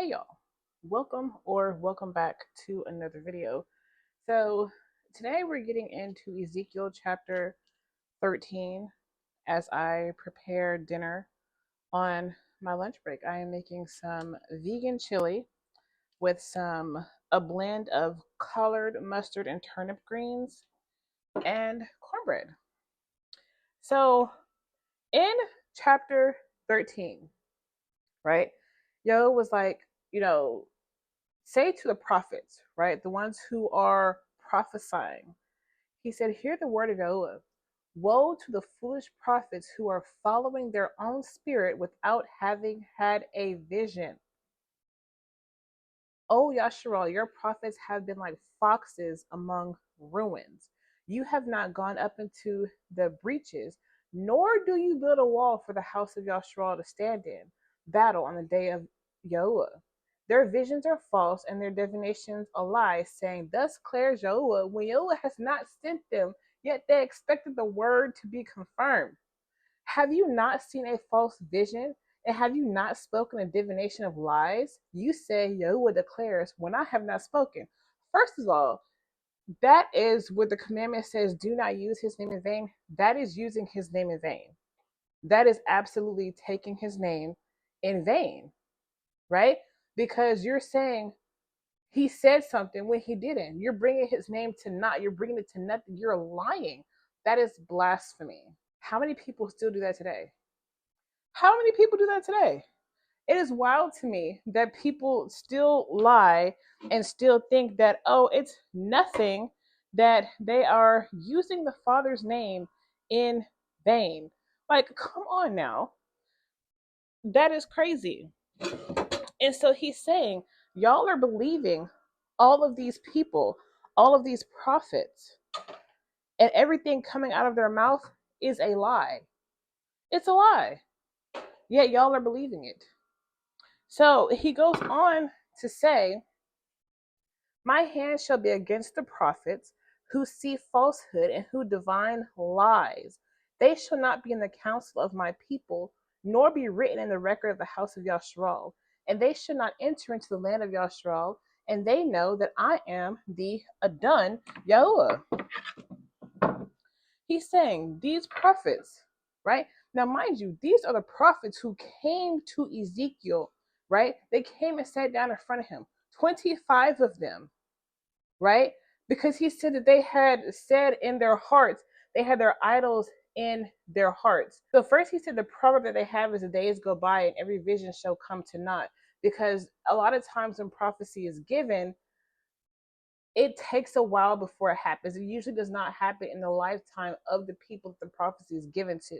Hey y'all, welcome back to another video. So today we're getting into Ezekiel chapter 13 as I prepare dinner on my lunch break. I am making some vegan chili with a blend of collard mustard and turnip greens and cornbread. So in chapter 13, right? Yo was like, you know, say to the prophets, right, the ones who are prophesying, he said, hear the word of Yahweh. Woe to the foolish prophets who are following their own spirit without having had a vision. O Yasharal, your prophets have been like foxes among ruins. You have not gone up into the breaches, nor do you build a wall for the house of Yasharal to stand in battle on the day of Yahuwah. Their visions are false and their divinations a lie, saying, thus declares Yahuwah, when Yahuwah has not sent them, yet they expected the word to be confirmed. Have you not seen a false vision? And have you not spoken a divination of lies? You say, Yahuwah declares, when I have not spoken. First of all, that is where the commandment says, do not use his name in vain. That is using his name in vain. That is absolutely taking his name in vain, right? Because you're saying he said something when he didn't. You're bringing his name to naught. You're bringing it to nothing. You're lying. That is blasphemy. How many people still do that today? How many people do that today? It is wild to me that people still lie and still think that, oh, it's nothing, that they are using the Father's name in vain. Like, come on now. That is crazy. And so he's saying, y'all are believing all of these people, all of these prophets, and everything coming out of their mouth is a lie. It's a lie. Yet y'all are believing it. So he goes on to say, my hand shall be against the prophets who see falsehood and who divine lies. They shall not be in the council of my people, nor be written in the record of the house of Yashral. And they shall not enter into the land of Yashral, and they know that I am the Adon Yahuwah. He's saying these prophets, right? Now, mind you, these are the prophets who came to Ezekiel, right? They came and sat down in front of him, 25 of them, right? Because he said that they had said in their hearts, they had their idols in their hearts. So first he said the proverb that they have is the days go by and every vision shall come to naught. Because a lot of times when prophecy is given, it takes a while before it happens. It usually does not happen in the lifetime of the people that the prophecy is given to.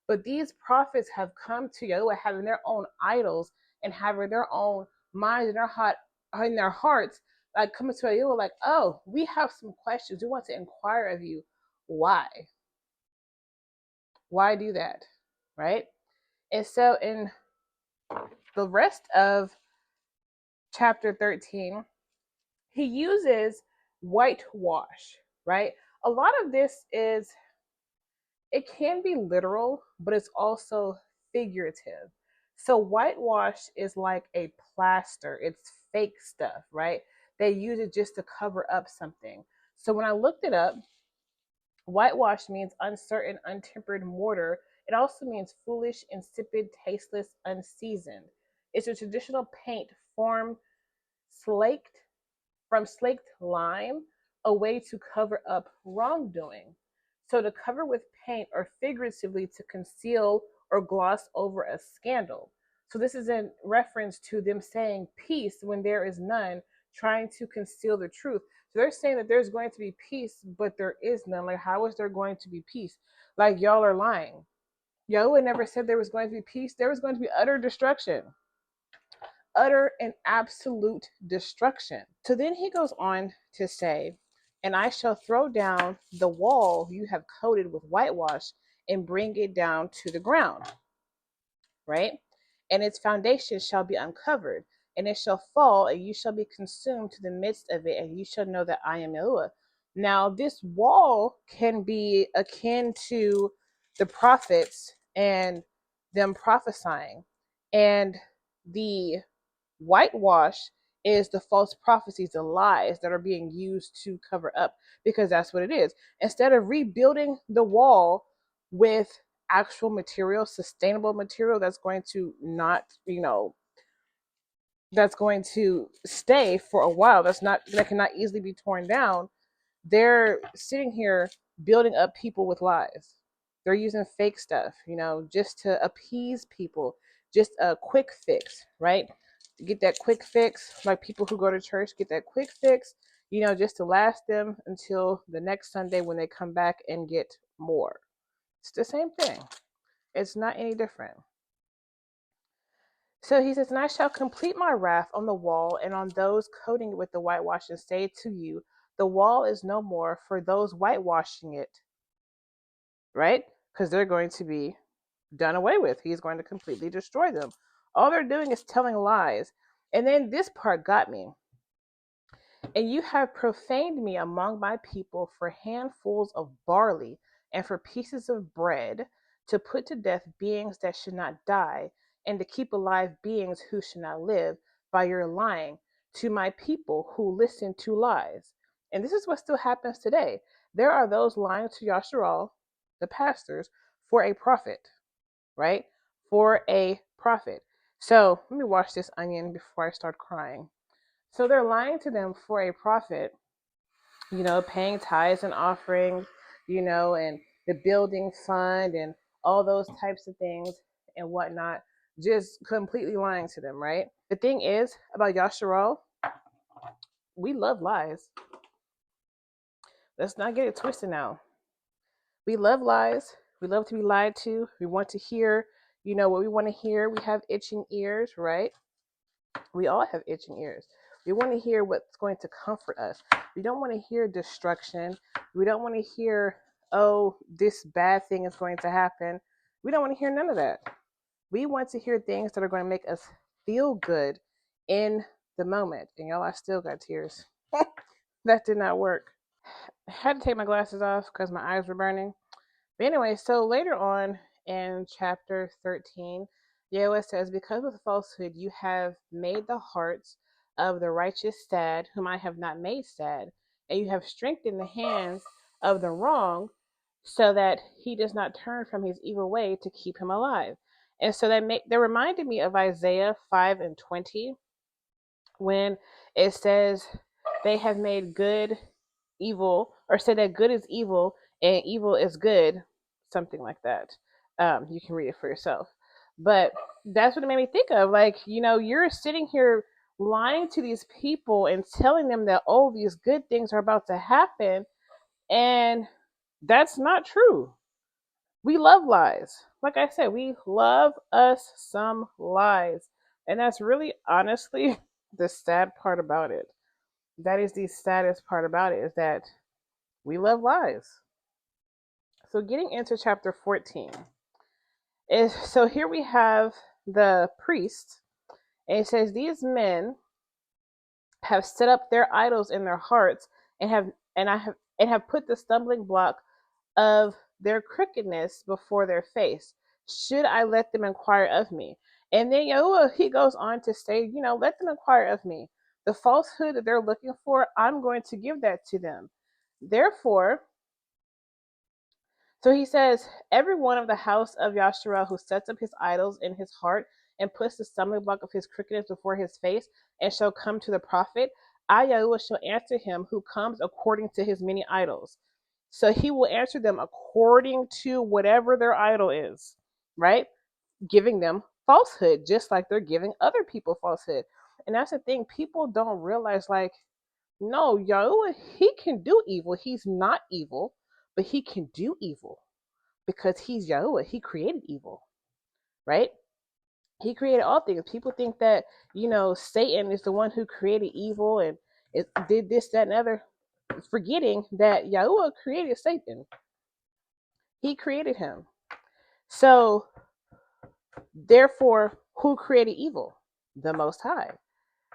But these prophets have come to Yahweh having their own idols and having their own minds in their hearts, like coming to Yahweh like, oh, we have some questions. We want to inquire of you. Why? Why do that? Right? And so in the rest of chapter 13, he uses whitewash, right? A lot of this it can be literal, but it's also figurative. So whitewash is like a plaster. It's fake stuff, right? They use it just to cover up something. So when I looked it up, whitewash means uncertain, untempered mortar. It also means foolish, insipid, tasteless, unseasoned. It's a traditional paint formed slaked from slaked lime, a way to cover up wrongdoing. So to cover with paint or figuratively to conceal or gloss over a scandal. So this is in reference to them saying peace when there is none, trying to conceal the truth. So they're saying that there's going to be peace, but there is none. Like, how is there going to be peace? Like, y'all are lying. Yahweh never said there was going to be peace. There was going to be utter destruction. Utter and absolute destruction. So then he goes on to say, and I shall throw down the wall you have coated with whitewash and bring it down to the ground, right? And its foundation shall be uncovered, and it shall fall, and you shall be consumed to the midst of it, and you shall know that I am Yahuwah. Now, this wall can be akin to the prophets and them prophesying, and the Whitewash is the false prophecies, the lies that are being used to cover up, because that's what it is. Instead of rebuilding the wall with actual material, sustainable material that's going to not, that's going to stay for a while, that cannot easily be torn down, they're sitting here building up people with lies. They're using fake stuff, just to appease people, just a quick fix, right? Get that quick fix, like people who go to church get that quick fix, just to last them until the next Sunday when they come back and get more. It's the same thing. It's not any different. So he says, and I shall complete my wrath on the wall and on those coating it with the whitewash, and say to you, the wall is no more for those whitewashing it, right? Because they're going to be done away with. He's going to completely destroy them. All they're doing is telling lies. And then this part got me. And you have profaned me among my people for handfuls of barley and for pieces of bread, to put to death beings that should not die, and to keep alive beings who should not live, by your lying to my people who listen to lies. And this is what still happens today. There are those lying to Yahazq'al, the pastors, for a profit, right? For a profit. So let me wash this onion before I start crying. So they're lying to them for a profit, paying tithes and offerings, and the building fund and all those types of things and whatnot, just completely lying to them, right? The thing is about Yahazq'al, we love lies. Let's not get it twisted now. We love lies. We love to be lied to. We want to hear, what we want to hear. We have itching ears, right? We all have itching ears. We want to hear what's going to comfort us. We don't want to hear destruction. We don't want to hear, oh, this bad thing is going to happen. We don't want to hear none of that. We want to hear things that are going to make us feel good in the moment. And y'all, I still got tears. That did not work. I had to take my glasses off because my eyes were burning. But anyway, so later on in chapter 13, Yahweh says, because of falsehood you have made the hearts of the righteous sad, whom I have not made sad, and you have strengthened the hands of the wrong, so that he does not turn from his evil way to keep him alive. And so that reminded me of Isaiah 5:20, when it says, they have made good evil, or said that good is evil and evil is good, something like that. You can read it for yourself. But that's what it made me think of. Like, you're sitting here lying to these people and telling them that, oh, these good things are about to happen. And that's not true. We love lies. Like I said, we love us some lies. And that's really, honestly, the sad part about it. That is the saddest part about it, is that we love lies. So getting into chapter 14 so here we have the priest, and it says, these men have set up their idols in their hearts, and have put the stumbling block of their crookedness before their face. Should I let them inquire of me? And then Yahuwah, he goes on to say, let them inquire of me. The falsehood that they're looking for, I'm going to give that to them. Therefore, so he says, every one of the house of Yahazq'al who sets up his idols in his heart and puts the stumbling block of his crookedness before his face, and shall come to the prophet, I, Yahuwah, shall answer him who comes according to his many idols. So he will answer them according to whatever their idol is, right? Giving them falsehood, just like they're giving other people falsehood. And that's the thing. People don't realize, like, no, Yahuwah, he can do evil. He's not evil, but he can do evil because he's Yahuwah. He created evil, right? He created all things. People think that, Satan is the one who created evil and it did this, that, and other, forgetting that Yahuwah created Satan. He created him. So, therefore, who created evil? The Most High.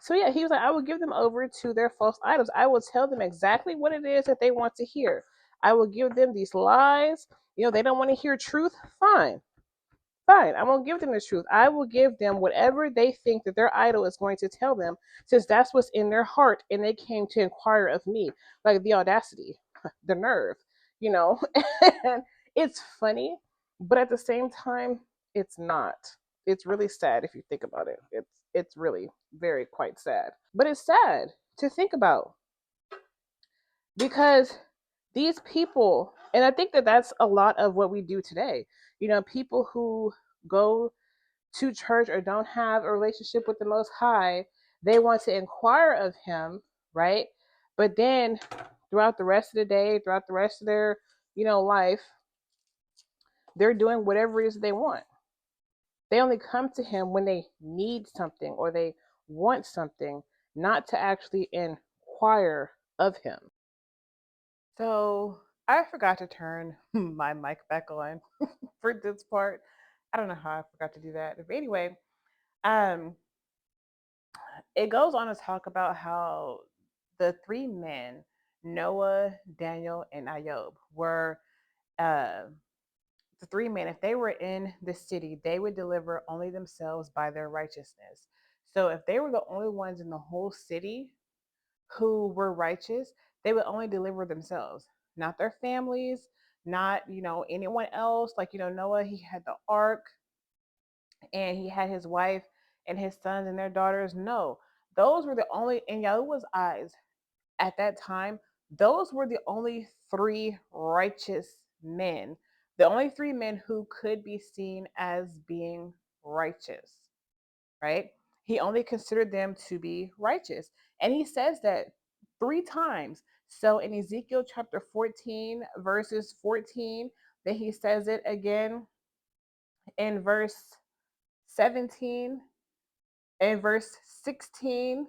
So yeah, he was like, I will give them over to their false idols. I will tell them exactly what it is that they want to hear. I will give them these lies. They don't want to hear truth. Fine. Fine, I won't give them the truth. I will give them whatever they think that their idol is going to tell them, since that's what's in their heart, and they came to inquire of me. Like the audacity, the nerve, you know. And it's funny, but at the same time, it's not. It's really sad if you think about it. It's really very quite sad. But it's sad to think about because these people, and I think that that's a lot of what we do today. People who go to church or don't have a relationship with the Most High, they want to inquire of Him, right? But then throughout the rest of the day, throughout the rest of their, life, they're doing whatever it is they want. They only come to Him when they need something or they want something, not to actually inquire of Him. So I forgot to turn my mic back on for this part. I don't know how I forgot to do that. But anyway, um, it goes on to talk about how the three men, Noah, Daniel, and Ayub, were uh, the three men. If they were in the city, they would deliver only themselves by their righteousness. So if they were the only ones in the whole city who were righteous, they would only deliver themselves, not their families, not anyone else. Like Noah, he had the ark and he had his wife and his sons and their daughters. No, those were the only, in Yahuwah's eyes at that time, those were the only three righteous men, the only three men who could be seen as being righteous, right? He only considered them to be righteous. And he says that three times. So in Ezekiel chapter 14, verses 14, then he says it again in verse 17, in verse 16,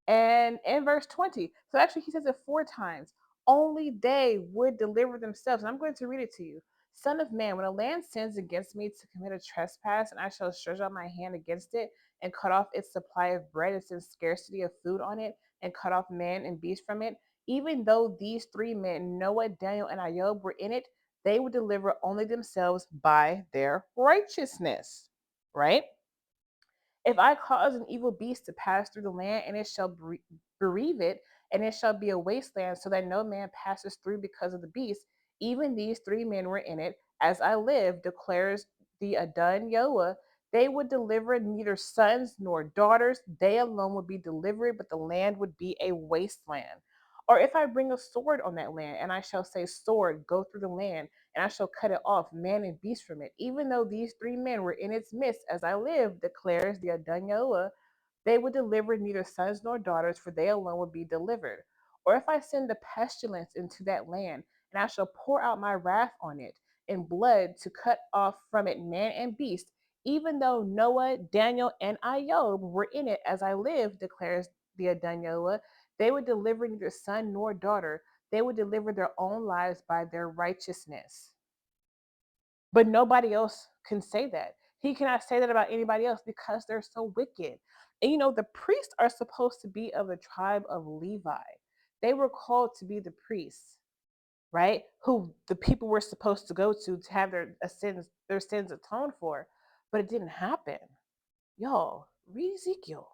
and in verse 20. So actually, he says it four times. Only they would deliver themselves. And I'm going to read it to you. Son of man, when a land sins against me to commit a trespass, and I shall stretch out my hand against it and cut off its supply of bread and send scarcity of food on it and cut off man and beast from it, even though these three men, Noah, Daniel, and Ayub, were in it, they would deliver only themselves by their righteousness, right? If I cause an evil beast to pass through the land, and it shall bereave it, and it shall be a wasteland, so that no man passes through because of the beast, even these three men were in it, as I live, declares the Adon Yahweh, they would deliver neither sons nor daughters. They alone would be delivered, but the land would be a wasteland. Or if I bring a sword on that land, and I shall say, sword, go through the land, and I shall cut it off, man and beast from it. Even though these three men were in its midst, as I live, declares the Adon Yahweh, they would deliver neither sons nor daughters, for they alone would be delivered. Or if I send the pestilence into that land, and I shall pour out my wrath on it in blood to cut off from it man and beast, even though Noah, Daniel, and Ayub were in it, as I live, declares the Adon Yahweh, they would deliver neither son nor daughter. They would deliver their own lives by their righteousness. But nobody else can say that. He cannot say that about anybody else because they're so wicked. And the priests are supposed to be of the tribe of Levi. They were called to be the priests, right? Who the people were supposed to go to have their sins atoned for. But it didn't happen. Y'all, read Ezekiel.